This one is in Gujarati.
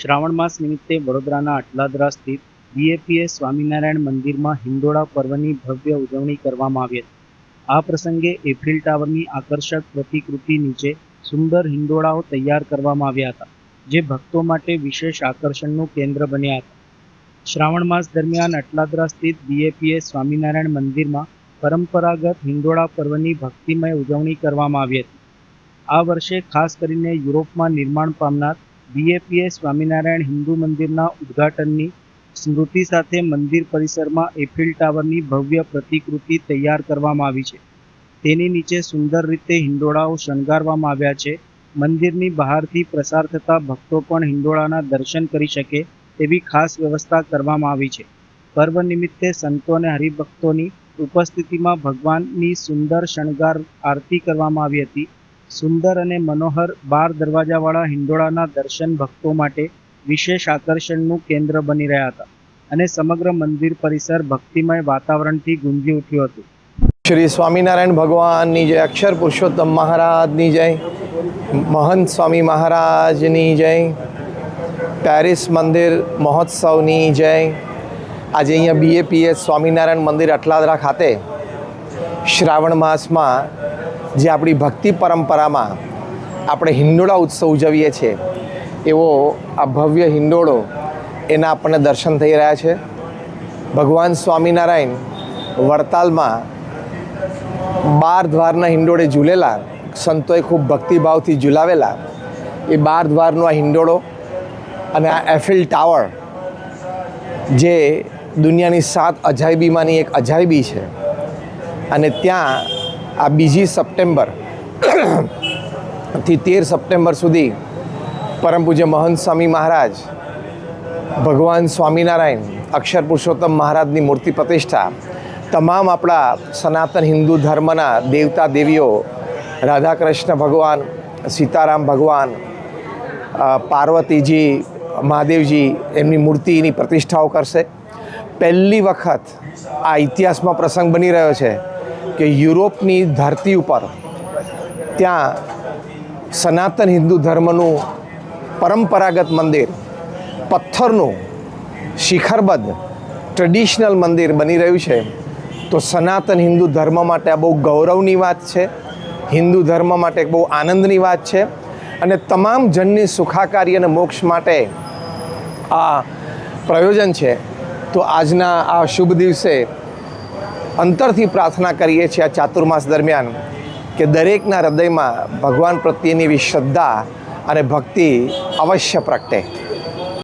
શ્રાવણ માસ નિમિત્તે વડોદરાના અટલાદરા સ્થિત બીએપીએસ સ્વામિનારાયણ મંદિરમાં હિંડોળા પર્વની ભવ્ય ઉજવણી કરવામાં આવી હતી. આ પ્રસંગે એફિલ ટાવરની આકર્ષક પ્રતિકૃતિ નીચે સુંદર હિંડોળાઓ તૈયાર કરવામાં આવ્યા હતા, જે ભક્તો માટે વિશેષ આકર્ષણનું કેન્દ્ર બન્યા હતા. શ્રાવણ માસ દરમિયાન અટલાદરા સ્થિત બીએપીએસ સ્વામિનારાયણ મંદિરમાં પરંપરાગત હિંડોળા પર્વની ભક્તિમય ઉજવણી કરવામાં આવી હતી. આ વર્ષે ખાસ કરીને યુરોપમાં નિર્માણ પામનાર બીએપીએસ સ્વામિનારાયણ હિન્દુ મંદિરના ઉદ્ઘાટનની સ્મૃતિ સાથે મંદિર પરિસરમાં એફિલ ટાવરની ભવ્ય પ્રતિકૃતિ તૈયાર કરવામાં આવી છે. તેની નીચે સુંદર રીતે હિંડોળાઓ શણગારવામાં આવ્યા છે. મંદિરની બહારથી પ્રસાર થતા ભક્તો પણ હિંડોળાના દર્શન કરી શકે તેવી ખાસ વ્યવસ્થા કરવામાં આવી છે. પર્વ નિમિત્તે સંતો અને હરિભક્તોની ઉપસ્થિતિમાં ભગવાનની સુંદર શણગાર આરતી કરવામાં આવી હતી. સુંદર અને મનોહર 12 દરવાજાવાળા હિંડોળાના દર્શન ભક્તો માટે વિશેષ આકર્ષણનું કેન્દ્ર બની રહ્યા હતા અને સમગ્ર મંદિર પરિસર ભક્તિમય વાતાવરણથી ગુંજી ઉઠ્યું હતું. શ્રી સ્વામિનારાયણ ભગવાનની જય, અક્ષર પુરુષોત્તમ મહારાજની જય, મહંત સ્વામી મહારાજની જય, પેરિસ મંદિર મહોત્સવની જય. આજે અહીંયા બીએપીએસ સ્વામિનારાયણ મંદિર અટલાદરા ખાતે શ્રાવણ માસમાં જે આપણી ભક્તિ પરંપરામાં આપણે હિંડોળા ઉત્સવ ઉજવીએ છીએ એવો આ ભવ્ય હિંડોળો એના આપણને દર્શન થઈ રહ્યા છે. ભગવાન સ્વામિનારાયણ વડતાલમાં 12 દ્વારના હિંડોળે ઝૂલેલા, સંતોએ ખૂબ ભક્તિભાવથી ઝૂલાવેલા એ 12 દ્વારનો આ હિંડોળો અને આ એફિલ ટાવર જે દુનિયાની 7 અજાયબીમાંની એક અજાયબી છે. અને ત્યાં આ 2 સપ્ટેમ્બર થી 13 સપ્ટેમ્બર સુધી પરમ પૂજ્ય મહંત સ્વામી મહારાજ, ભગવાન સ્વામિનારાયણ, અક્ષર પુરુષોત્તમ મહારાજની મૂર્તિ પ્રતિષ્ઠા, તમામ આપણા સનાતન હિન્દુ ધર્મના દેવતા દેવીઓ, રાધા કૃષ્ણ ભગવાન, સીતારામ ભગવાન, પાર્વતીજી, મહાદેવજી એમની મૂર્તિની પ્રતિષ્ઠાઓ કરશે. પહેલી વખત આ ઇતિહાસમાં પ્રસંગ બની રહ્યો છે કે યુરોપની ધરતી ઉપર ત્યાં સનાતન હિન્દુ ધર્મનું પરંપરાગત મંદિર, પથ્થરનું શિખરબદ્ધ ટ્રેડિશનલ મંદિર બની રહ્યું છે. તો સનાતન હિન્દુ ધર્મ માટે આ બહુ ગૌરવની વાત છે, હિન્દુ ધર્મ માટે બહુ આનંદની વાત છે અને તમામ જનની સુખાકારી અને મોક્ષ માટે આ પ્રયોજન છે. તો આજના આ શુભ દિવસે અંતરથી પ્રાર્થના કરીએ છીએ આ ચાતુર્માસ દરમિયાન કે દરેકના હૃદયમાં ભગવાન પ્રત્યેની એવી શ્રદ્ધા અને ભક્તિ અવશ્ય પ્રગટે.